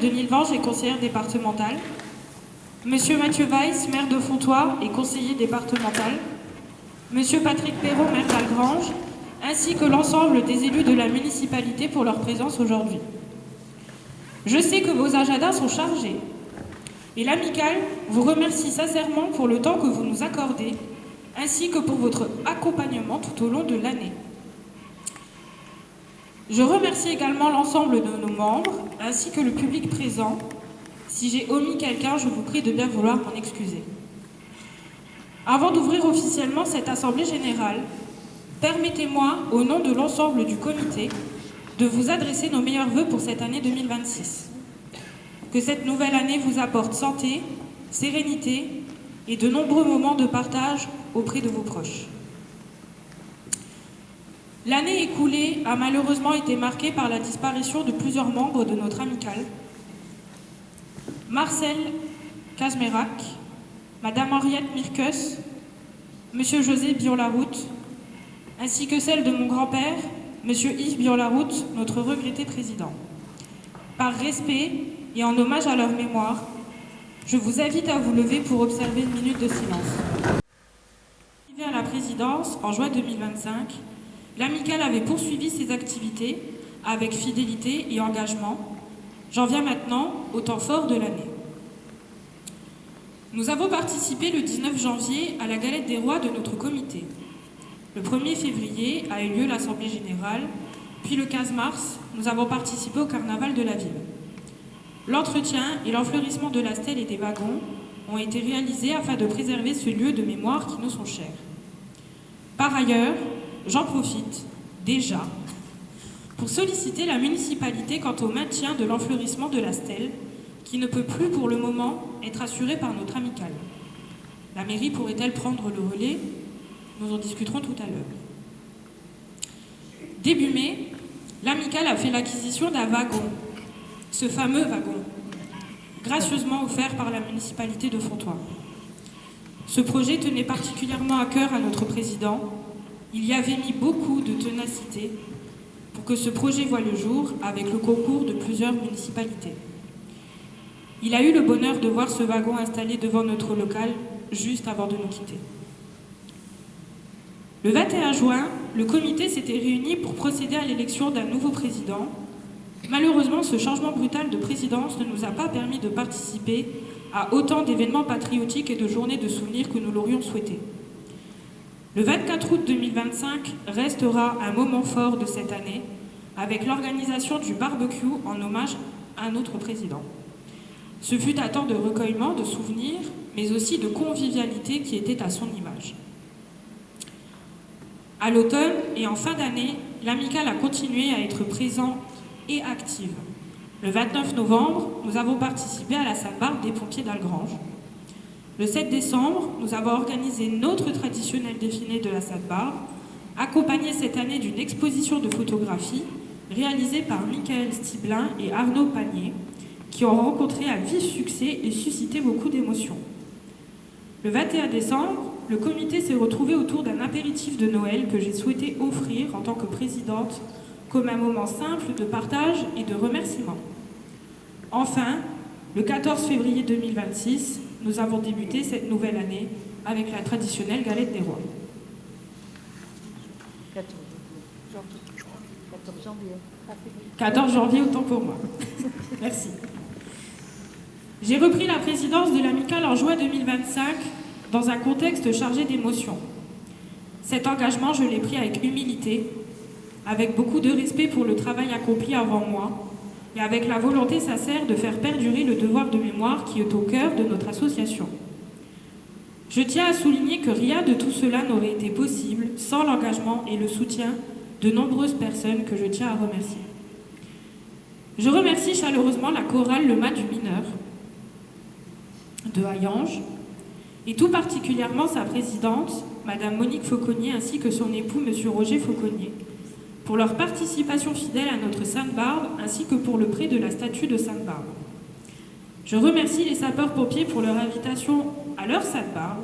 Denise Vange est conseillère départementale. Monsieur Mathieu Weiss, maire de Fontoy et conseiller départemental. Monsieur Patrick Perrault, maire d'Algrange, ainsi que l'ensemble des élus de la municipalité pour leur présence aujourd'hui. Je sais que vos agendas sont chargés et l'amicale vous remercie sincèrement pour le temps que vous nous accordez ainsi que pour votre accompagnement tout au long de l'année. Je remercie également l'ensemble de nos membres ainsi que le public présent. Si j'ai omis quelqu'un, je vous prie de bien vouloir m'en excuser. Avant d'ouvrir officiellement cette assemblée générale, permettez-moi, au nom de l'ensemble du comité, de vous adresser nos meilleurs vœux pour cette année 2026. Que cette nouvelle année vous apporte santé, sérénité et de nombreux moments de partage auprès de vos proches. L'année écoulée a malheureusement été marquée par la disparition de plusieurs membres de notre amicale. Marcel Kazmerak, Madame Henriette Mirkus, Monsieur José Bion-Laroute, ainsi que celle de mon grand-père, Monsieur Yves Bion-Laroute, notre regretté président. Par respect et en hommage à leur mémoire, je vous invite à vous lever pour observer une minute de silence. Arrivé à la présidence en juin 2025, l'amicale avait poursuivi ses activités avec fidélité et engagement. J'en viens maintenant au temps fort de l'année. Nous avons participé le 19 janvier à la galette des rois de notre comité. Le 1er février a eu lieu l'Assemblée générale, puis le 15 mars, nous avons participé au carnaval de la ville. L'entretien et l'enfleurissement de la stèle et des wagons ont été réalisés afin de préserver ce lieu de mémoire qui nous sont chers. Par ailleurs, j'en profite, déjà, pour solliciter la municipalité quant au maintien de l'enfleurissement de la stèle, qui ne peut plus pour le moment être assuré par notre amicale. La mairie pourrait-elle prendre le relais? Nous en discuterons tout à l'heure. Début mai, l'amicale a fait l'acquisition d'un wagon, ce fameux wagon, gracieusement offert par la municipalité de Fontoy. Ce projet tenait particulièrement à cœur à notre président. Il y avait mis beaucoup de ténacité pour que ce projet voie le jour avec le concours de plusieurs municipalités. Il a eu le bonheur de voir ce wagon installé devant notre local juste avant de nous quitter. Le 21 juin, le comité s'était réuni pour procéder à l'élection d'un nouveau président. Malheureusement, ce changement brutal de présidence ne nous a pas permis de participer à autant d'événements patriotiques et de journées de souvenirs que nous l'aurions souhaité. Le 24 août 2025 restera un moment fort de cette année avec l'organisation du barbecue en hommage à notre président. Ce fut un temps de recueillement, de souvenirs, mais aussi de convivialité qui était à son image. À l'automne et en fin d'année, l'amicale a continué à être présente et active. Le 29 novembre, nous avons participé à la Sainte-Barbe des pompiers d'Algrange. Le 7 décembre, nous avons organisé notre traditionnel défilé de la Sainte-Barbe, accompagné cette année d'une exposition de photographie réalisée par Michael Stiblin et Arnaud Panier, qui ont rencontré un vif succès et suscité beaucoup d'émotions. Le 21 décembre, le comité s'est retrouvé autour d'un apéritif de Noël que j'ai souhaité offrir en tant que présidente comme un moment simple de partage et de remerciement. Enfin, le 14 février 2026, nous avons débuté cette nouvelle année avec la traditionnelle galette des rois. 14 janvier, autant pour moi. Merci. J'ai repris la présidence de l'amicale en juin 2025 dans un contexte chargé d'émotions. Cet engagement, je l'ai pris avec humilité, avec beaucoup de respect pour le travail accompli avant moi et avec la volonté sincère de faire perdurer le devoir de mémoire qui est au cœur de notre association. Je tiens à souligner que rien de tout cela n'aurait été possible sans l'engagement et le soutien de nombreuses personnes que je tiens à remercier. Je remercie chaleureusement la chorale Le Mât du Mineur de Hayange et tout particulièrement sa présidente, Madame Monique Fauconnier, ainsi que son époux, Monsieur Roger Fauconnier, pour leur participation fidèle à notre Sainte-Barbe, ainsi que pour le prêt de la statue de Sainte-Barbe. Je remercie les sapeurs-pompiers pour leur invitation à leur Sainte-Barbe,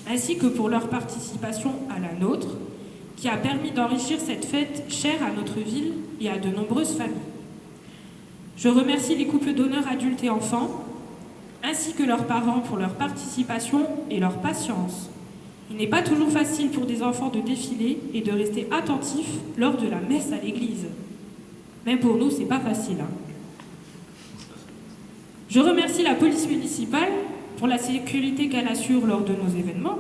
ainsi que pour leur participation à la nôtre, qui a permis d'enrichir cette fête chère à notre ville et à de nombreuses familles. Je remercie les couples d'honneur adultes et enfants, ainsi que leurs parents pour leur participation et leur patience. Il n'est pas toujours facile pour des enfants de défiler et de rester attentifs lors de la messe à l'église. Même pour nous, c'est pas facile. Je remercie la police municipale pour la sécurité qu'elle assure lors de nos événements.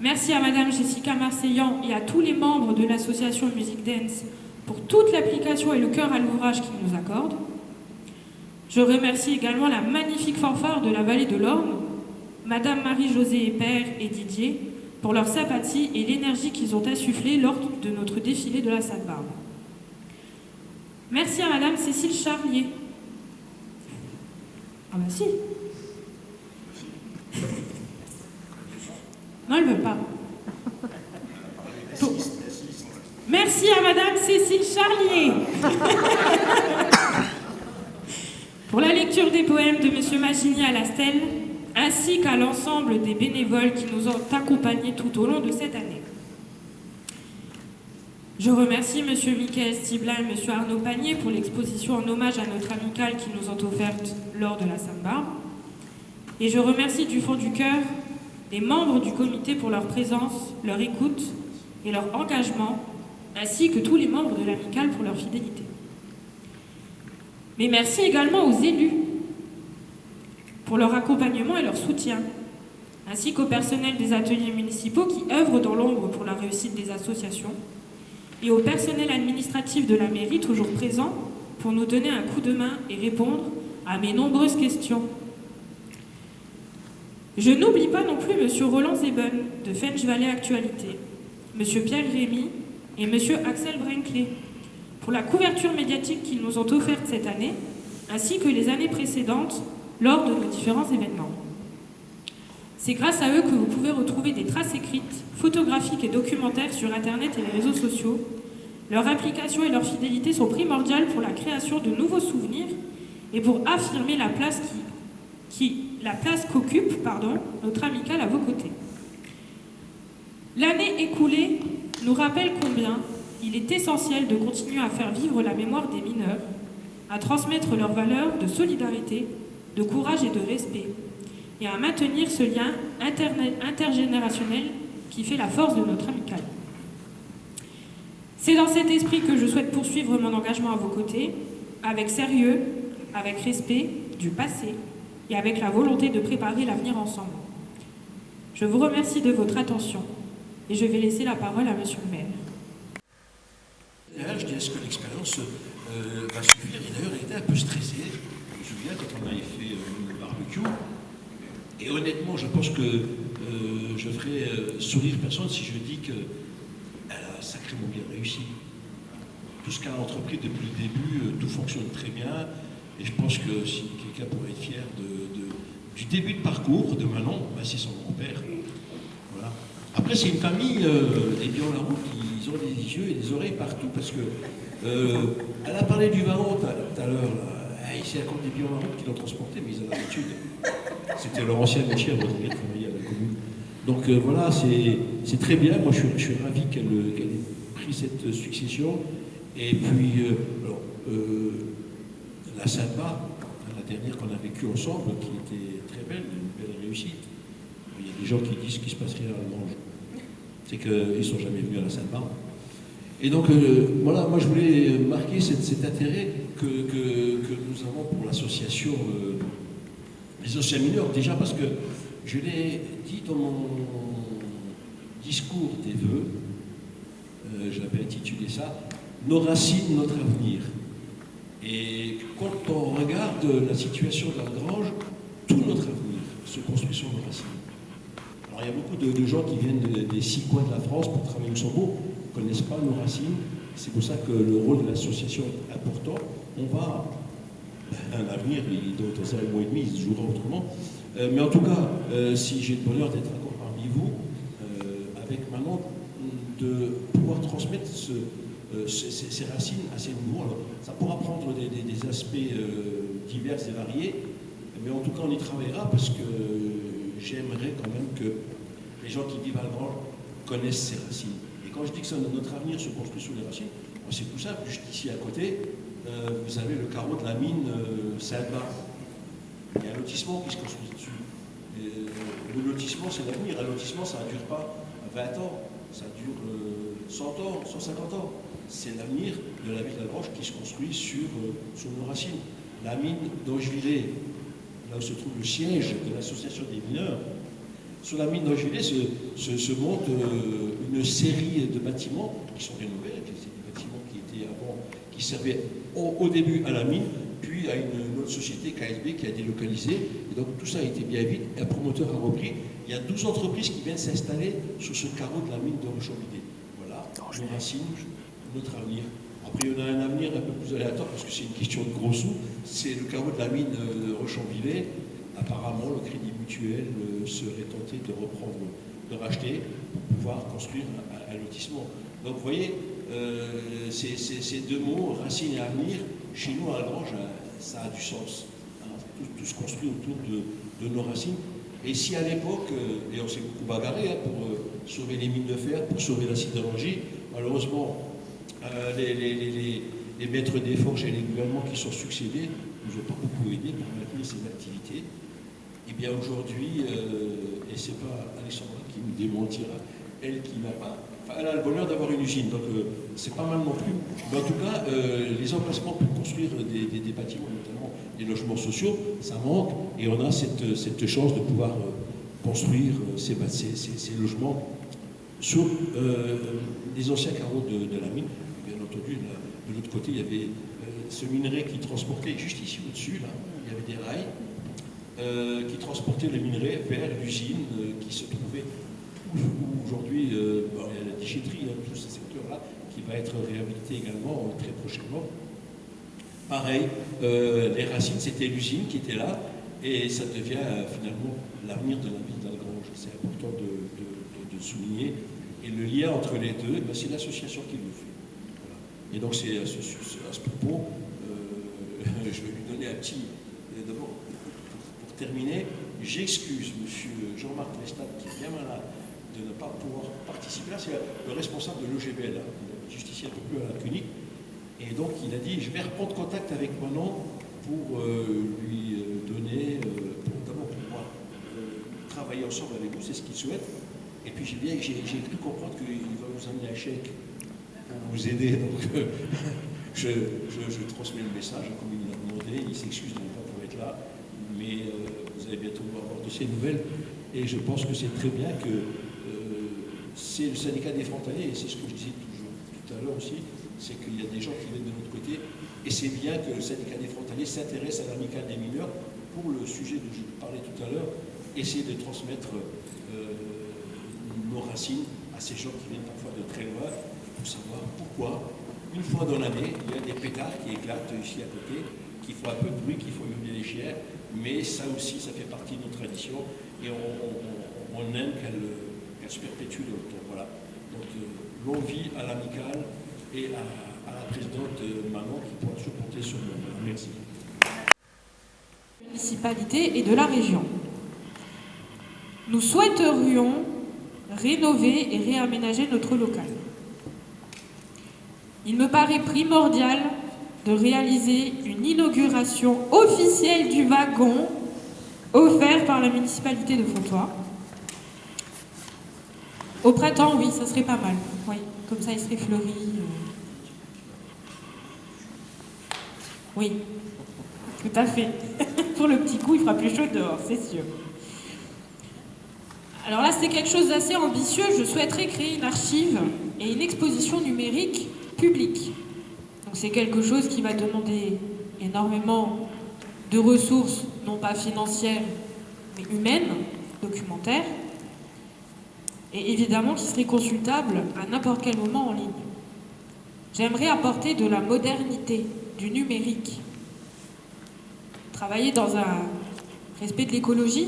Merci à Madame Jessica Marseillan et à tous les membres de l'association Music Dance pour toute l'application et le cœur à l'ouvrage qu'ils nous accordent. Je remercie également la magnifique fanfare de la vallée de l'Orne, Madame Marie-Josée Père et Didier, pour leur sympathie et l'énergie qu'ils ont insufflée lors de notre défilé de la Sainte-Barbe. Merci à Madame Cécile Charlier. Ah bah si. Non, elle ne veut pas. Merci à Madame Cécile Charlier pour la lecture des poèmes de Monsieur Magini à la Stèle, ainsi qu'à l'ensemble des bénévoles qui nous ont accompagnés tout au long de cette année. Je remercie Monsieur Michael Stiblin et Monsieur Arnaud Panier pour l'exposition en hommage à notre amicale qui nous ont offerte lors de la Sainte-Barbe. Et je remercie du fond du cœur les membres du comité pour leur présence, leur écoute et leur engagement, ainsi que tous les membres de l'amicale pour leur fidélité. Mais merci également aux élus pour leur accompagnement et leur soutien, ainsi qu'au personnel des ateliers municipaux qui œuvrent dans l'ombre pour la réussite des associations, et au personnel administratif de la mairie toujours présent pour nous donner un coup de main et répondre à mes nombreuses questions. Je n'oublie pas non plus M. Roland Zeben de Fench Valley Actualité, M. Pierre Rémy et M. Axel Brinkley pour la couverture médiatique qu'ils nous ont offerte cette année, ainsi que les années précédentes lors de nos différents événements. C'est grâce à eux que vous pouvez retrouver des traces écrites, photographiques et documentaires sur Internet et les réseaux sociaux. Leur implication et leur fidélité sont primordiales pour la création de nouveaux souvenirs et pour affirmer la place qu'occupe notre amicale à vos côtés. L'année écoulée nous rappelle combien il est essentiel de continuer à faire vivre la mémoire des mineurs, à transmettre leurs valeurs de solidarité, de courage et de respect, et à maintenir ce lien intergénérationnel qui fait la force de notre amicale. C'est dans cet esprit que je souhaite poursuivre mon engagement à vos côtés, avec sérieux, avec respect du passé et avec la volonté de préparer l'avenir ensemble. Je vous remercie de votre attention et je vais laisser la parole à Monsieur le maire. Je dis, est-ce que l'expérience va suffire? Et d'ailleurs, elle était un peu stressée. Je me souviens quand on avait fait le barbecue. Et honnêtement, je pense que je ferai sourire personne si je dis qu'elle a sacrément bien réussi. Tout ce qu'elle a entrepris depuis le début, tout fonctionne très bien. Et je pense que si quelqu'un pourrait être fier du début de parcours de Manon, ben c'est son grand-père. Voilà. Après, c'est une famille, des Biens-la-Route, ils ont des yeux et des oreilles partout, parce que elle a parlé du Vallon tout à l'heure. C'est encore des Biens-la-Route qui l'ont transporté, mais ils ont l'habitude. C'était leur ancienne chère, Rodrigue, qui travaillait à la commune. Donc voilà, c'est très bien. Moi, je suis ravi qu'elle ait pris cette succession. Et puis, la Sainte-Barbe, la dernière qu'on a vécue ensemble, qui était très belle, une belle réussite. Il y a des gens qui disent qu'il se passe rien à la Grange. C'est qu'ils ne sont jamais venus à la Sainte-Barbe. Et donc, voilà, moi je voulais marquer cet intérêt que nous avons pour l'association des anciens mineurs, déjà parce que je l'ai dit dans mon discours des vœux, j'avais intitulé ça « Nos racines, notre avenir ». Et quand on regarde la situation de la Grange, tout notre avenir se construit sur nos racines. Alors il y a beaucoup de gens qui viennent des 6 coins de la France pour travailler au Luxembourg, ne connaissent pas nos racines. C'est pour ça que le rôle de l'association est important. On va, un avenir, il doit être à 1 mois et demi, il se jouera autrement. Mais en tout cas, si j'ai le bonheur d'être encore parmi vous, avec Manon, de pouvoir transmettre ces racines à ces nouveaux. Alors, ça pourra prendre des aspects divers et variés, mais en tout cas, on y travaillera parce que j'aimerais quand même que les gens qui vivent à la Grange connaissent ces racines. Et quand je dis que notre avenir se construit sur les racines, c'est tout simple. Juste ici à côté, vous avez le carreau de la mine Saint-Barth. Il y a un lotissement qui se construit dessus. Le lotissement, c'est l'avenir. Un lotissement, ça ne dure pas 20 ans, ça dure 100 ans, 150 ans. C'est l'avenir de la ville d'Algrange qui se construit sur nos racines. La mine d'Augevillet, là où se trouve le siège de l'association des mineurs, sur la mine d'Augevillet se monte une série de bâtiments qui sont rénovés. C'est des bâtiments qui étaient avant, qui servaient au début à la mine, puis à une autre société, KSB, qui a délocalisé. Et donc tout ça a été bien vite. Un promoteur a repris. Il y a 12 entreprises qui viennent s'installer sur ce carreau de la mine de Rochonvillers. Voilà, nos racines, notre avenir. Après, on a un avenir un peu plus aléatoire parce que c'est une question de gros sous. C'est le carreau de la mine de Rochonvillers. Apparemment, le Crédit Mutuel serait tenté de reprendre, de racheter pour pouvoir construire un lotissement. Donc vous voyez, ces deux mots, racines et avenir, chez nous à Algrange, ça a du sens. Hein, tout se construit autour de nos racines. Et si à l'époque, et on s'est beaucoup bagarré hein, pour sauver les mines de fer, pour sauver la sidérurgie, malheureusement, les maîtres des forges et les gouvernements qui sont succédés ne nous ont pas beaucoup aidés pour maintenir ces activités. Et bien aujourd'hui, et c'est pas Alexandra qui nous démentira, elle qui n'a pas, enfin, elle a le bonheur d'avoir une usine, donc c'est pas mal non plus. Mais en tout cas, les emplacements pour construire des bâtiments, notamment des logements sociaux, ça manque, et on a cette chance de pouvoir construire ces logements sur les anciens carreaux de la mine. Bien entendu, là, de l'autre côté, il y avait ce minerai qui transportait, juste ici au-dessus, là, il y avait des rails, qui transportaient le minerai vers l'usine qui se trouvait aujourd'hui, il y a la déchetterie, hein, tout ce secteur-là, qui va être réhabilité également très prochainement. Pareil, les racines, c'était l'usine qui était là, et ça devient finalement l'avenir de la ville d'Algrange. C'est important de souligner. Et le lien entre les deux, ben, c'est l'association qui le fait. Voilà. Et donc c'est à ce propos, je vais lui donner un petit... D'abord, pour terminer, j'excuse M. Jean-Marc Lestat, qui est bien malade, de ne pas pouvoir participer. Là, c'est le responsable de l'OGBL, hein, le justicier un peu plus à la clinique. Et donc, il a dit, je vais reprendre contact avec mon nom pour lui donner, pour d'abord pouvoir travailler ensemble avec vous, c'est ce qu'il souhaite. Et puis, j'ai cru comprendre qu'il va vous amener un chèque pour vous aider. Donc, je transmets le message, comme il l'a demandé. Il s'excuse de ne pas pouvoir être là, mais vous allez bientôt avoir de ces nouvelles. Et je pense que c'est très bien que c'est le syndicat des frontaliers, et c'est ce que je disais tout à l'heure aussi, c'est qu'il y a des gens qui viennent de notre côté, et c'est bien que le syndicat des frontaliers s'intéresse à l'amicale des mineurs pour le sujet dont je parlais tout à l'heure, essayer de transmettre nos racines à ces gens qui viennent parfois de très loin, pour savoir pourquoi, une fois dans l'année, il y a des pétards qui éclatent ici à côté, qui font un peu de bruit, qui font hurler les chiens, mais ça aussi, ça fait partie de nos traditions, et on aime qu'elle se perpétue dans le temps. Voilà. Donc, longue vie à l'amicale et à la présidente Manon qui pourra toujours compter sur nous. Merci. Municipalité et de la région. Nous souhaiterions rénover et réaménager notre local. Il me paraît primordial de réaliser une inauguration officielle du wagon offert par la municipalité de Fontoy. Au printemps, oui, ça serait pas mal. Oui, comme ça, il serait fleuri. Oui, tout à fait. Pour le petit coup, il fera plus chaud dehors, c'est sûr. Alors là, c'est quelque chose d'assez ambitieux. Je souhaiterais créer une archive et une exposition numérique publique. Donc c'est quelque chose qui va demander énormément de ressources, non pas financières, mais humaines, documentaires. Et évidemment qui serait consultable à n'importe quel moment en ligne. J'aimerais apporter de la modernité, du numérique, travailler dans un respect de l'écologie,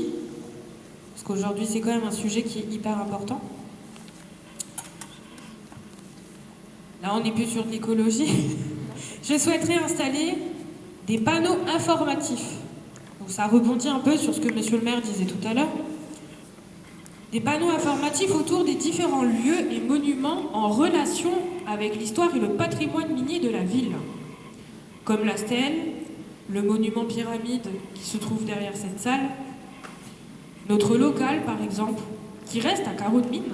parce qu'aujourd'hui c'est quand même un sujet qui est hyper important. Là on n'est plus sur de l'écologie. Je souhaiterais installer des panneaux informatifs. Donc ça rebondit un peu sur ce que monsieur le maire disait tout à l'heure. Des panneaux informatifs autour des différents lieux et monuments en relation avec l'histoire et le patrimoine minier de la ville. comme la stèle, le monument pyramide qui se trouve derrière cette salle, notre local par exemple, qui reste à carreaux de mine.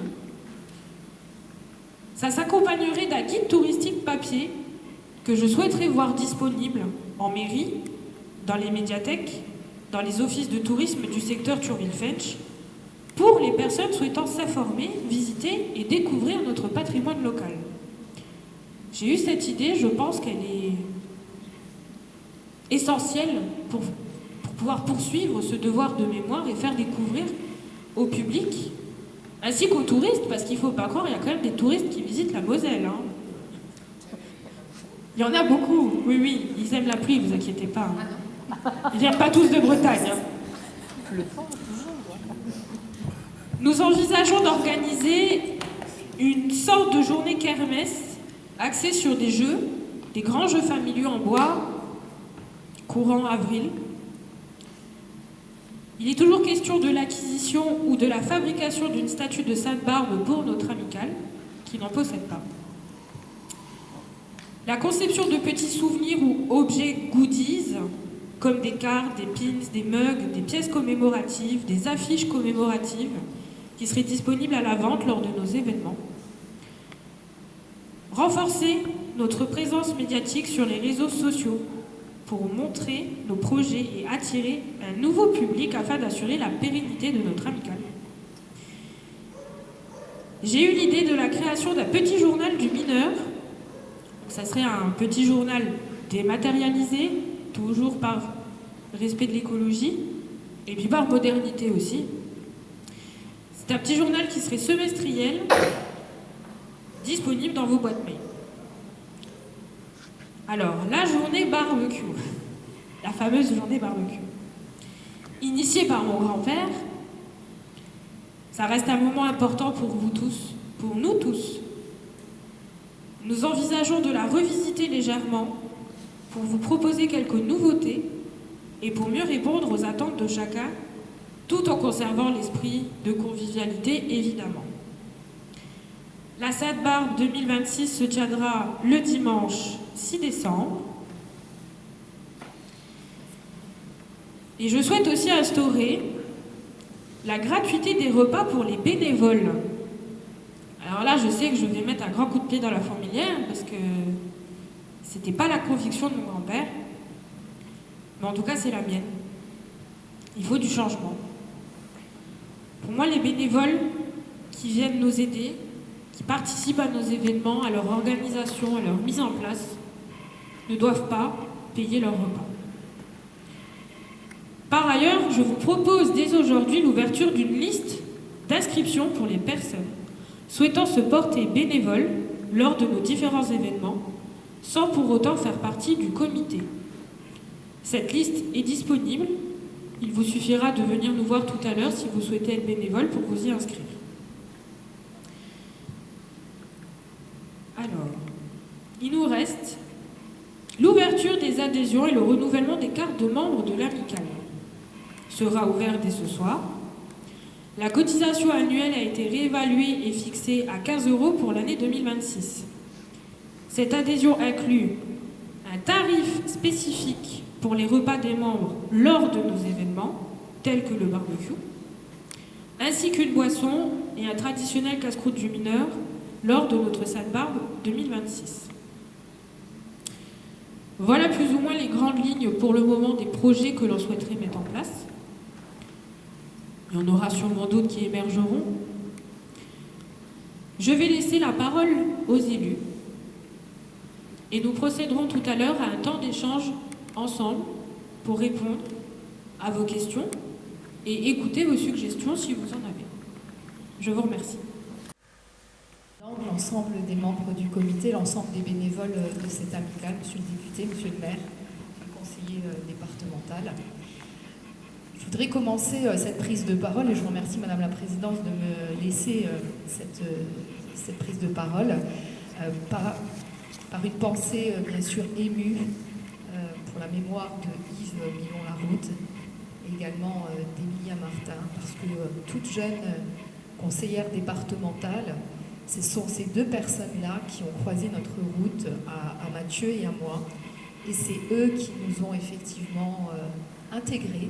Ça s'accompagnerait d'un guide touristique papier que je souhaiterais voir disponible en mairie, dans les médiathèques, dans les offices de tourisme du secteur Thionville-Fensch, pour les personnes souhaitant s'informer, visiter et découvrir notre patrimoine local. J'ai eu cette idée, je pense qu'elle est essentielle pour pouvoir poursuivre ce devoir de mémoire et faire découvrir au public, ainsi qu'aux touristes, parce qu'il ne faut pas croire, il y a quand même des touristes qui visitent la Moselle. Hein. Il y en a beaucoup, oui, oui, ils aiment la pluie, vous inquiétez pas. Hein. Ils ne viennent pas tous de Bretagne. Hein. Nous envisageons d'organiser une sorte de journée kermesse axée sur des jeux, des grands jeux familiaux en bois, courant avril. Il est toujours question de l'acquisition ou de la fabrication d'une statue de Sainte-Barbe pour notre amicale, qui n'en possède pas. La conception de petits souvenirs ou objets goodies, comme des cartes, des pins, des mugs, des pièces commémoratives, des affiches commémoratives, qui seraient disponibles à la vente lors de nos événements. Renforcer notre présence médiatique sur les réseaux sociaux pour montrer nos projets et attirer un nouveau public afin d'assurer la pérennité de notre amicale. J'ai eu l'idée de la création d'un petit journal du mineur. Ça serait un petit journal dématérialisé, toujours par respect de l'écologie, et puis par modernité aussi. C'est un petit journal qui serait semestriel, disponible dans vos boîtes mail. Alors, la journée barbecue, la fameuse journée barbecue, initiée par mon grand-père, ça reste un moment important pour vous tous, pour nous tous. Nous envisageons de la revisiter légèrement pour vous proposer quelques nouveautés et pour mieux répondre aux attentes de chacun, tout en conservant l'esprit de convivialité, évidemment. La Sainte-Barbe 2026 se tiendra le dimanche 6 décembre. Et je souhaite aussi instaurer la gratuité des repas pour les bénévoles. Alors là, je sais que je vais mettre un grand coup de pied dans la fourmilière parce que c'était pas la conviction de mon grand-père. Mais en tout cas, c'est la mienne. Il faut du changement. Pour moi, les bénévoles qui viennent nous aider, qui participent à nos événements, à leur organisation, à leur mise en place, ne doivent pas payer leur repas. Par ailleurs, je vous propose dès aujourd'hui l'ouverture d'une liste d'inscriptions pour les personnes souhaitant se porter bénévoles lors de nos différents événements, sans pour autant faire partie du comité. Cette liste est disponible. Il vous suffira de venir nous voir tout à l'heure si vous souhaitez être bénévole pour vous y inscrire. Alors, il nous reste l'ouverture des adhésions et le renouvellement des cartes de membres de l'amicale. Sera ouvert dès ce soir. La cotisation annuelle a été réévaluée et fixée à 15 € pour l'année 2026. Cette adhésion inclut un tarif spécifique pour les repas des membres lors de nos événements, tels que le barbecue, ainsi qu'une boisson et un traditionnel casse-croûte du mineur lors de notre Sainte-Barbe 2026. Voilà plus ou moins les grandes lignes pour le moment des projets que l'on souhaiterait mettre en place. Il y en aura sûrement d'autres qui émergeront. Je vais laisser la parole aux élus et nous procéderons tout à l'heure à un temps d'échange ensemble pour répondre à vos questions et écouter vos suggestions si vous en avez. Je vous remercie. L'ensemble des membres du comité, l'ensemble des bénévoles de cette amicale, monsieur le député, monsieur le maire, le conseiller départemental. Je voudrais commencer cette prise de parole, et je vous remercie Madame la Présidente de me laisser cette prise de parole, par une pensée bien sûr émue pour la mémoire de Yves Milon-Laroute et également d'Emilia Martin, parce que toute jeune conseillère départementale, ce sont ces deux personnes-là qui ont croisé notre route à Mathieu et à moi. Et c'est eux qui nous ont effectivement intégrés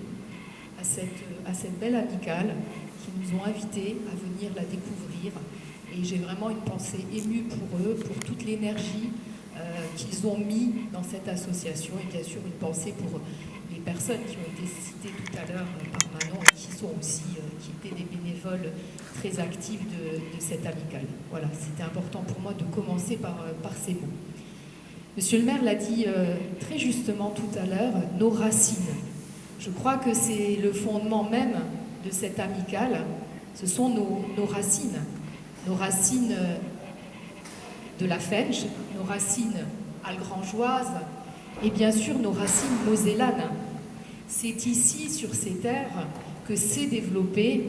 à cette belle amicale, qui nous ont invités à venir la découvrir. Et j'ai vraiment une pensée émue pour eux, pour toute l'énergie qu'ils ont mis dans cette association, et bien sûr une pensée pour les personnes qui ont été citées tout à l'heure par Manon et qui sont aussi, qui étaient des bénévoles très actifs de cette amicale. Voilà, c'était important pour moi de commencer par ces mots. Monsieur le maire l'a dit très justement tout à l'heure, nos racines. Je crois que c'est le fondement même de cette amicale, ce sont nos racines. Nos racines de la Fench, nos racines algrangeoises et bien sûr nos racines mosellanes. C'est ici, sur ces terres, que s'est développée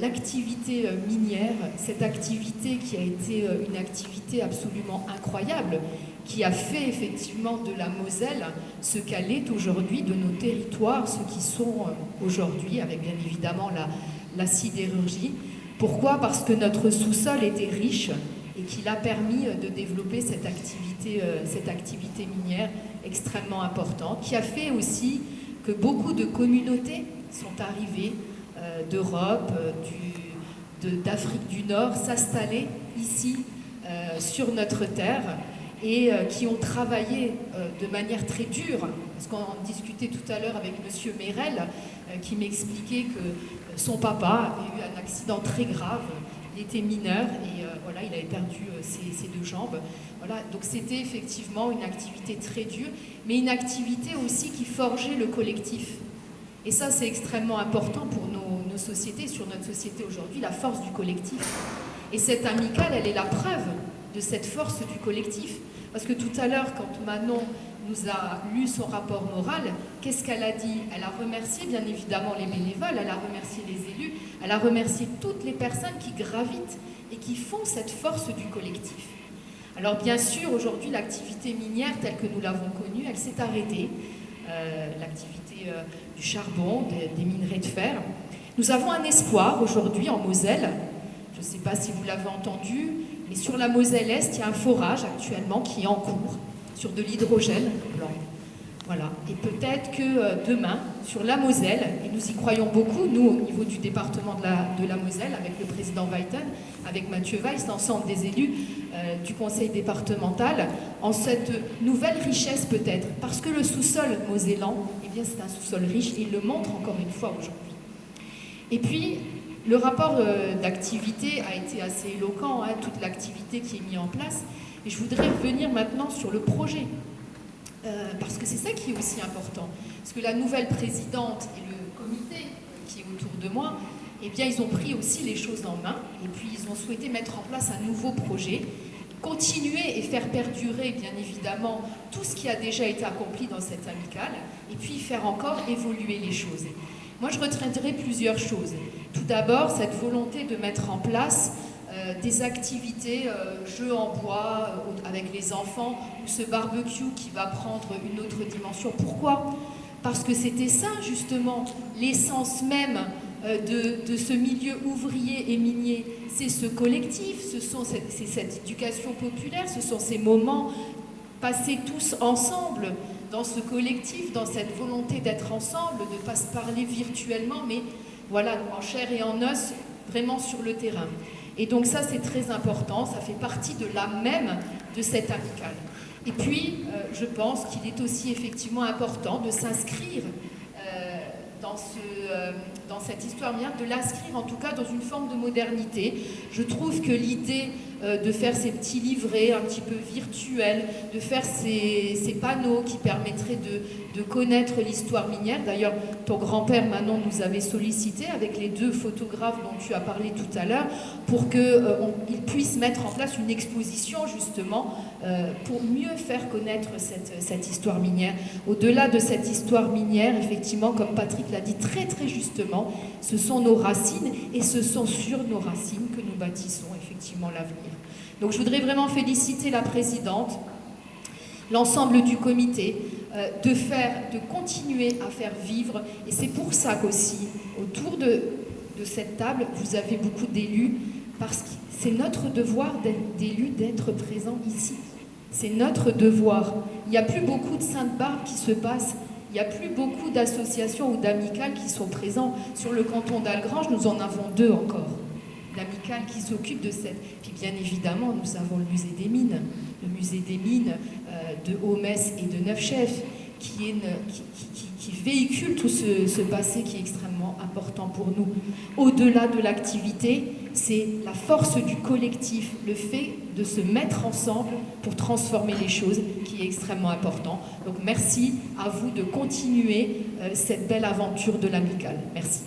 l'activité minière, cette activité qui a été une activité absolument incroyable, qui a fait effectivement de la Moselle ce qu'elle est aujourd'hui, de nos territoires, ce qui sont aujourd'hui, avec bien évidemment la sidérurgie. Pourquoi ? Parce que notre sous-sol était riche et qu'il a permis de développer cette activité minière extrêmement importante, qui a fait aussi que beaucoup de communautés sont arrivées d'Europe, d'Afrique du Nord, s'installer ici sur notre terre et qui ont travaillé de manière très dure, parce qu'on en discutait tout à l'heure avec M. Mérel, qui m'expliquait que son papa avait eu un accident très grave, il était mineur et voilà, il avait perdu ses deux jambes. Voilà, donc c'était effectivement une activité très dure, mais une activité aussi qui forgeait le collectif. Et ça, c'est extrêmement important pour nos sociétés, sur notre société aujourd'hui, la force du collectif. Et cette amicale, elle est la preuve de cette force du collectif. Parce que tout à l'heure, quand Manon nous a lu son rapport moral, qu'est-ce qu'elle a dit? Elle a remercié bien évidemment les bénévoles, elle a remercié les élus, elle a remercié toutes les personnes qui gravitent et qui font cette force du collectif. Alors bien sûr, aujourd'hui, l'activité minière telle que nous l'avons connue, elle s'est arrêtée. L'activité du charbon, des minerais de fer. Nous avons un espoir aujourd'hui en Moselle. Je ne sais pas si vous l'avez entendu, mais sur la Moselle-Est, il y a un forage actuellement qui est en cours sur de l'hydrogène blanc. Voilà. Et peut-être que demain, sur la Moselle, et nous y croyons beaucoup, nous, au niveau du département de la Moselle, avec le président Weiten, avec Mathieu Weiss, l'ensemble des élus du conseil départemental, en cette nouvelle richesse peut-être, parce que le sous-sol mosellan, eh bien, c'est un sous-sol riche, et il le montre encore une fois aujourd'hui. Et puis, le rapport d'activité a été assez éloquent, hein, toute l'activité qui est mise en place, et je voudrais revenir maintenant sur le projet. Parce que c'est ça qui est aussi important. Parce que la nouvelle présidente et le comité qui est autour de moi, eh bien, ils ont pris aussi les choses en main et puis ils ont souhaité mettre en place un nouveau projet, continuer et faire perdurer, bien évidemment, tout ce qui a déjà été accompli dans cette amicale et puis faire encore évoluer les choses. Moi, je retiendrai plusieurs choses. Tout d'abord, cette volonté de mettre en place des activités, jeux en bois avec les enfants, ou ce barbecue qui va prendre une autre dimension. Pourquoi ? Parce que c'était ça, justement, l'essence même de ce milieu ouvrier et minier. C'est ce collectif, c'est cette éducation populaire, ce sont ces moments passés tous ensemble, dans ce collectif, dans cette volonté d'être ensemble, de ne pas se parler virtuellement, mais voilà, en chair et en os, vraiment sur le terrain. Et donc ça, c'est très important, ça fait partie de l'âme même de cette amicale. Et puis, je pense qu'il est aussi effectivement important de s'inscrire dans cette histoire minière, de l'inscrire en tout cas dans une forme de modernité. Je trouve que l'idée de faire ces petits livrets un petit peu virtuels, de faire ces panneaux qui permettraient de connaître l'histoire minière. D'ailleurs, ton grand-père Manon nous avait sollicité avec les deux photographes dont tu as parlé tout à l'heure pour qu'ils puissent mettre en place une exposition justement pour mieux faire connaître cette histoire minière. Au-delà de cette histoire minière, effectivement, comme Patrick l'a dit très très justement, ce sont nos racines et ce sont sur nos racines que nous bâtissons effectivement l'avenir. Donc je voudrais vraiment féliciter la présidente, l'ensemble du comité, de continuer à faire vivre. Et c'est pour ça qu'aussi, autour de cette table, vous avez beaucoup d'élus, parce que c'est notre devoir d'élus d'être présents ici. C'est notre devoir. Il n'y a plus beaucoup de Sainte-Barbe qui se passent. Il n'y a plus beaucoup d'associations ou d'amicales qui sont présents. Sur le canton d'Algrange, nous en avons 2 encore, d'amicales qui s'occupent de cette. Puis bien évidemment, nous avons le musée des Mines. Le musée des Mines de Haut-Metz et de Neufchâteau, qui véhicule tout ce passé qui est extrêmement important pour nous. Au-delà de l'activité, c'est la force du collectif, le fait de se mettre ensemble pour transformer les choses qui est extrêmement important. Donc merci à vous de continuer cette belle aventure de l'amicale. Merci.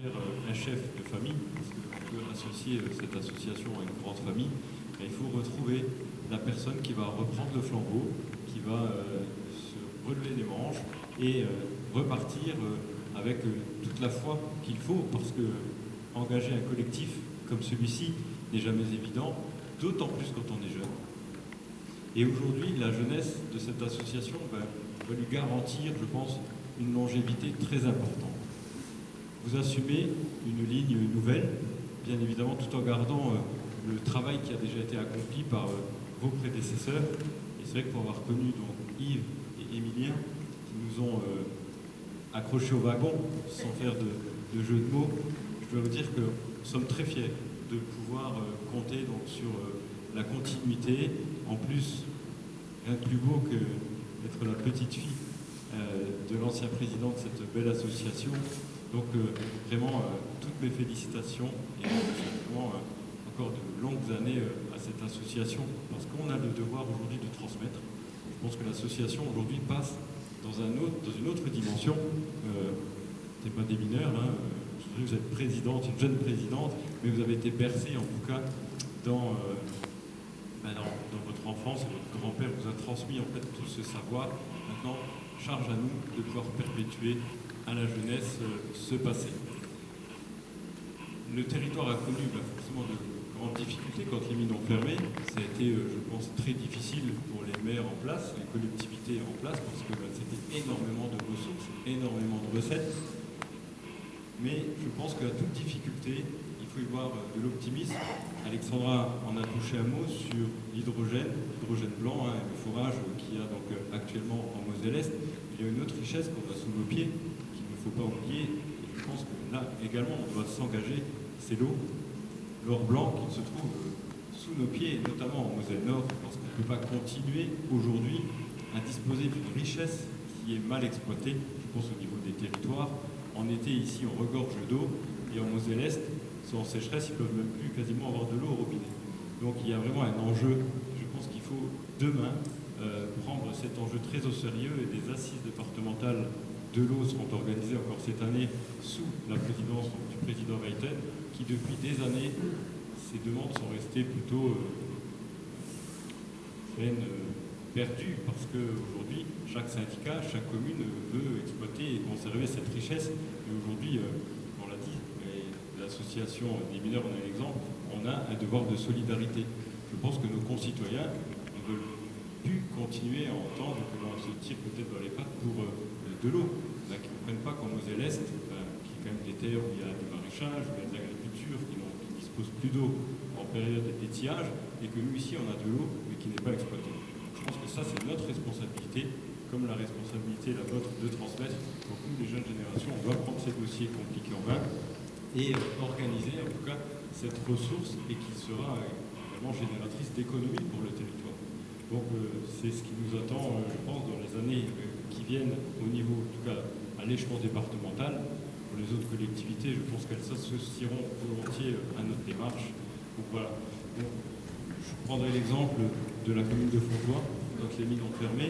Un chef de famille, parce qu'on peut associer cette association à une grande famille, il faut retrouver la personne qui va reprendre le flambeau, qui va se relever les manches et repartir avec toute la foi qu'il faut, parce que engager un collectif comme celui-ci n'est jamais évident, d'autant plus quand on est jeune. Et aujourd'hui, la jeunesse de cette association va lui garantir, je pense, une longévité très importante. Vous assumez une ligne nouvelle, bien évidemment, tout en gardant le travail qui a déjà été accompli par vos prédécesseurs. Et c'est vrai que pour avoir connu donc, Yves et Émilien, qui nous ont accrochés au wagon, sans faire de jeu de mots, je dois vous dire que nous sommes très fiers de pouvoir compter donc, sur la continuité. En plus, rien de plus beau que d'être la petite fille de l'ancien président de cette belle association. Donc vraiment, toutes mes félicitations et vraiment encore de longues années à cette association, parce qu'on a le devoir aujourd'hui de transmettre. Je pense que l'association aujourd'hui passe dans une autre dimension. C'est pas des mineurs, hein. Vous êtes présidente, une jeune présidente, mais vous avez été bercée en tout cas dans votre enfance, et votre grand-père vous a transmis en fait tout ce savoir. Maintenant, charge à nous de pouvoir perpétuer à la jeunesse ce passé. Le territoire a connu forcément de grandes difficultés quand les mines ont fermé. Ça a été, je pense, très difficile pour les maires en place, les collectivités en place, parce que c'était énormément de ressources, énormément de recettes. Mais je pense qu'à toute difficulté, il faut y voir de l'optimisme. Alexandra en a touché un mot sur l'hydrogène blanc, hein, le forage qu'il y a donc actuellement en Moselle-Est. Il y a une autre richesse qu'on a sous nos pieds, qu'il ne faut pas oublier. Et je pense que là également, on doit s'engager, c'est l'eau. L'or blanc qui se trouve sous nos pieds, notamment en Moselle-Nord, parce qu'on ne peut pas continuer aujourd'hui à disposer d'une richesse qui est mal exploitée, je pense au niveau des territoires. En été, ici, on regorge d'eau, et en Moselle-Est, sont en sécheresse, ils ne peuvent même plus quasiment avoir de l'eau au robinet. Donc il y a vraiment un enjeu. Je pense qu'il faut demain prendre cet enjeu très au sérieux, et des assises départementales de l'eau seront organisées encore cette année sous la présidence du président Weiten, qui depuis des années, ces demandes sont restées plutôt perdues, parce qu'aujourd'hui, chaque syndicat, chaque commune veut exploiter et conserver cette richesse. Et aujourd'hui, on l'a dit, l'association des mineurs en est l'exemple, on a un devoir de solidarité. Je pense que nos concitoyens ne veulent plus continuer à entendre que l'on se tire peut-être dans les pattes pour de l'eau. Qui ne comprennent pas qu'en Moselle-Est, qui est quand même des terres où il y a du maraîchage, où il y a de l'agriculture, qui ne disposent plus d'eau en période d'étiage, et que nous ici on a de l'eau, mais qui n'est pas exploitée. Je pense que ça c'est notre responsabilité, comme la responsabilité la vôtre de transmettre. Donc nous, les jeunes générations, on doit prendre ces dossiers compliqués en main et organiser en tout cas cette ressource, et qui sera vraiment génératrice d'économie pour le territoire. Donc c'est ce qui nous attend, je pense, dans les années qui viennent au niveau, en tout cas, à l'échelon départemental. Pour les autres collectivités, je pense qu'elles s'associeront volontiers à notre démarche. Donc voilà. Donc, je prendrai l'exemple de la commune de Fontois, quand les mines ont fermé.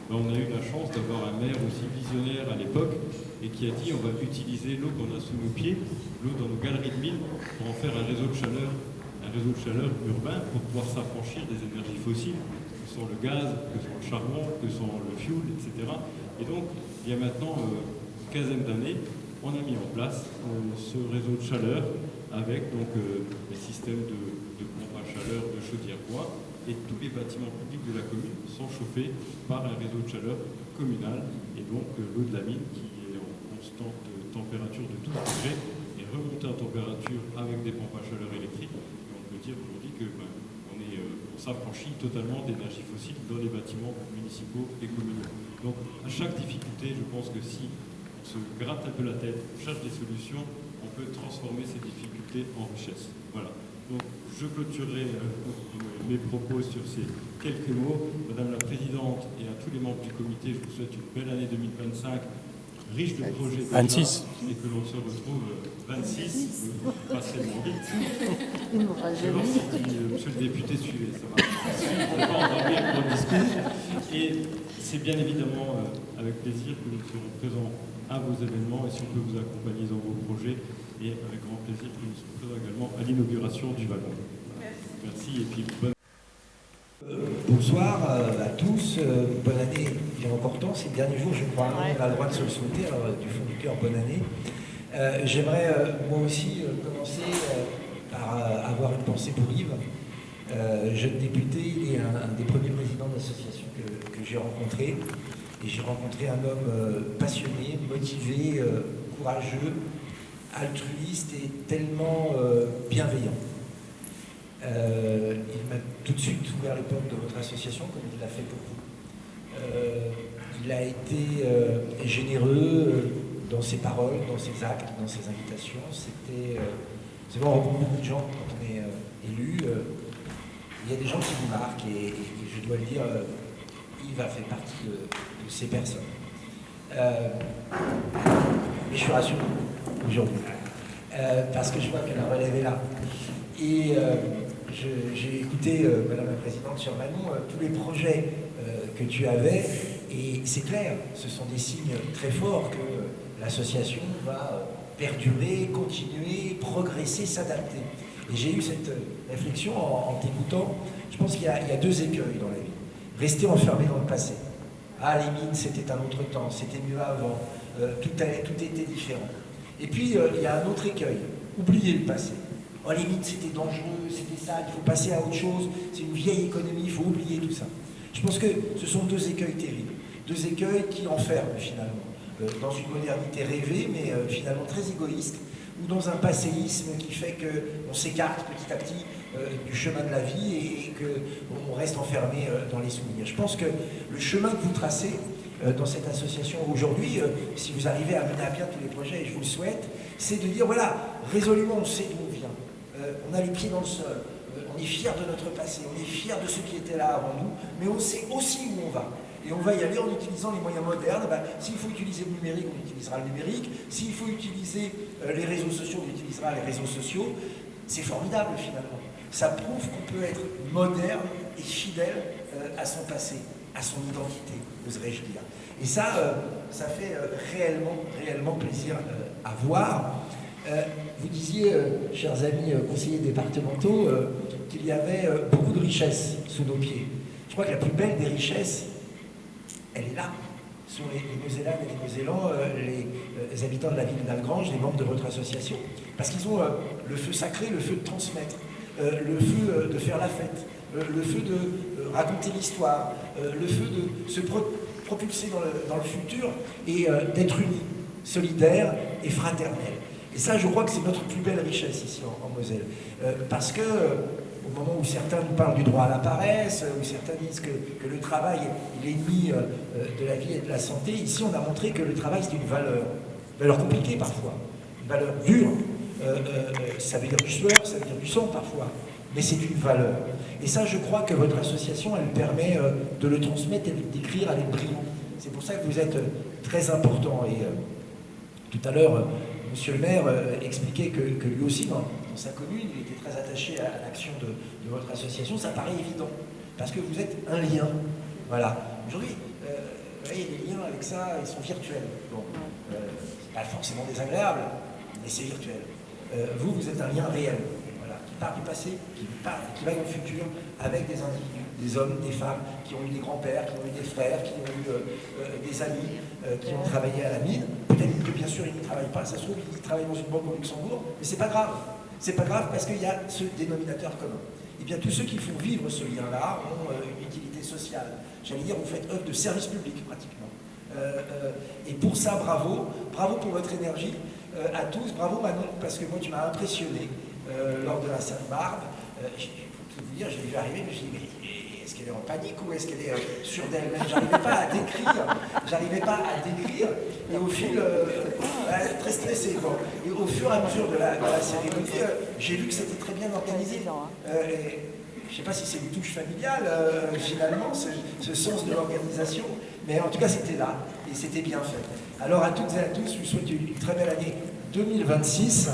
On a eu la chance d'avoir un maire aussi visionnaire à l'époque, et qui a dit on va utiliser l'eau qu'on a sous nos pieds, l'eau dans nos galeries de mines, pour en faire un réseau de chaleur urbain, pour pouvoir s'affranchir des énergies fossiles, que sont le gaz, que sont le charbon, que sont le fioul, etc. Et donc, il y a maintenant une quinzaine d'années, on a mis en place ce réseau de chaleur avec donc les systèmes de pompes à chaleur, de chaudière bois, et tous les bâtiments publics de la commune sont chauffés par un réseau de chaleur communal, et donc l'eau de la mine qui est en constante température de 12 degrés est remontée en température avec des pompes à chaleur électriques. Et on peut dire aujourd'hui que on est on s'affranchit totalement d'énergie fossile dans les bâtiments municipaux et communaux. Donc à chaque difficulté, je pense que si on se gratte un peu la tête, on cherche des solutions, on peut transformer ces difficultés en richesse. Voilà. Donc je clôturerai mes propos sur ces quelques mots. Madame la Présidente et à tous les membres du comité, je vous souhaite une belle année 2025, riche de projets 26. Et que l'on se retrouve 26, pas tellement vite. Il m'aura Je vais voir si monsieur le député suivait, ça va. On va pas endormir pour le discours. Et c'est bien évidemment avec plaisir que nous serons présents à vos événements et si on peut vous accompagner dans vos projets. Et avec grand plaisir que nous serons présents également à l'inauguration du wagon. Merci et puis bonne. Bonsoir à tous, bonne année, il est encore temps, c'est le dernier jour je crois, on a le droit de se le souhaiter, alors du fond du cœur, bonne année. J'aimerais moi aussi commencer par avoir une pensée pour Yves, jeune député, il est un des premiers présidents d'association que j'ai rencontré, et j'ai rencontré un homme passionné, motivé, courageux, altruiste et tellement bienveillant. Il m'a tout de suite ouvert les portes de votre association, comme il l'a fait pour vous. Il a été généreux dans ses paroles, dans ses actes, dans ses invitations. C'est bon, on rencontre beaucoup de gens quand on est élu. Il y a des gens qui vous marquent et je dois le dire, Yves a fait partie de ces personnes. Mais je suis rassuré aujourd'hui, parce que je vois que la relève est là. Et j'ai écouté, Madame la Présidente, sur Manon, tous les projets que tu avais, et c'est clair, ce sont des signes très forts que l'association va perdurer, continuer, progresser, s'adapter. Et j'ai eu cette réflexion en t'écoutant. Je pense qu'il y a deux écueils dans la vie. Rester enfermé dans le passé. Ah, les mines, c'était un autre temps, c'était mieux avant, tout était différent. Et puis, il y a un autre écueil, oublier le passé. Oh, les mines, c'était dangereux, c'était ça, il faut passer à autre chose, c'est une vieille économie, il faut oublier tout ça. Je pense que ce sont deux écueils terribles, deux écueils qui enferment finalement, dans une modernité rêvée, mais finalement très égoïste, ou dans un passéisme qui fait qu'on s'écarte petit à petit du chemin de la vie et qu'on reste enfermé dans les souvenirs. Je pense que le chemin que vous tracez dans cette association aujourd'hui, si vous arrivez à mener à bien tous les projets, et je vous le souhaite, c'est de dire, voilà, résolument, on sait d'où on vient. On a les pieds dans le sol, on est fiers de notre passé, on est fiers de ceux qui étaient là avant nous, mais on sait aussi où on va. Et on va y aller en utilisant les moyens modernes. S'il faut utiliser le numérique, on utilisera le numérique. S'il faut utiliser les réseaux sociaux, on utilisera les réseaux sociaux. C'est formidable finalement. Ça prouve qu'on peut être moderne et fidèle à son passé, à son identité, oserais-je dire. Et ça, ça fait réellement plaisir à voir. Vous disiez, chers amis conseillers départementaux, qu'il y avait beaucoup de richesses sous nos pieds. Je crois que la plus belle des richesses, elle est là. Sont les Mosellanes et les Mosellans, les habitants de la ville d'Algrange, les membres de votre association, parce qu'ils ont le feu sacré, le feu de transmettre, le feu de faire la fête, le feu de raconter l'histoire, le feu de se propulser dans le futur et d'être unis, solidaires et fraternels. Et ça, je crois que c'est notre plus belle richesse ici en Moselle. Parce que, au moment où certains nous parlent du droit à la paresse, où certains disent que le travail est l'ennemi de la vie et de la santé, ici on a montré que le travail c'est une valeur compliquée parfois, une valeur dure. Ça veut dire du sueur, ça veut dire du sang parfois, mais c'est une valeur. Et ça, je crois que votre association, elle permet de le transmettre et d'écrire avec brio. C'est pour ça que vous êtes très important. Et tout à l'heure, Monsieur le maire expliquait que lui aussi, dans sa commune, il était très attaché à l'action de votre association. Ça paraît évident, parce que vous êtes un lien. Voilà. Aujourd'hui, vous voyez, les liens avec ça, ils sont virtuels. Bon, c'est pas forcément désagréable, mais c'est virtuel. Vous êtes un lien réel, voilà, qui part du passé, qui va dans le futur, avec des individus, des hommes, des femmes, qui ont eu des grands-pères, qui ont eu des frères, qui ont eu des amis, qui ont travaillé à la mine. Peut-être que bien sûr ils ne travaillent pas, ça se trouve ils travaillent dans une banque au Luxembourg, mais c'est pas grave. C'est pas grave parce qu'il y a ce dénominateur commun. Et bien tous ceux qui font vivre ce lien-là ont une utilité sociale. J'allais dire, vous faites œuvre de service public pratiquement. Et pour ça, bravo pour votre énergie à tous, bravo Manon, parce que moi tu m'as impressionné lors de la Sainte-Barbe. Tout tout vous dire, je l'ai vu arriver, je me suis dit, mais est-ce qu'elle est en panique ou est-ce qu'elle est sûre d'elle-même? J'arrivais pas à décrire, et au fil, très stressé. Bon. Et au fur et à mesure de la cérémonie, j'ai vu que c'était très bien organisé. Je ne sais pas si c'est une touche familiale, finalement, ce sens de l'organisation, mais en tout cas, c'était là, et c'était bien fait. Alors, à toutes et à tous, je vous souhaite une très belle année 2026.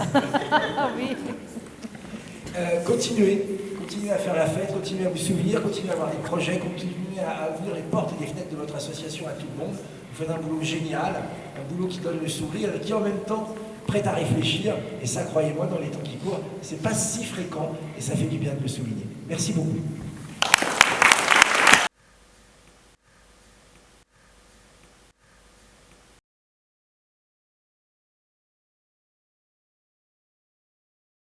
Continuez à faire la fête, continuez à vous souvenir, continuez à avoir des projets, continuez à ouvrir les portes et les fenêtres de votre association à tout le monde. Vous faites un boulot génial, un boulot qui donne le sourire et qui en même temps prête à réfléchir. Et ça, croyez-moi, dans les temps qui courent, c'est pas si fréquent et ça fait du bien de le souligner. Merci beaucoup.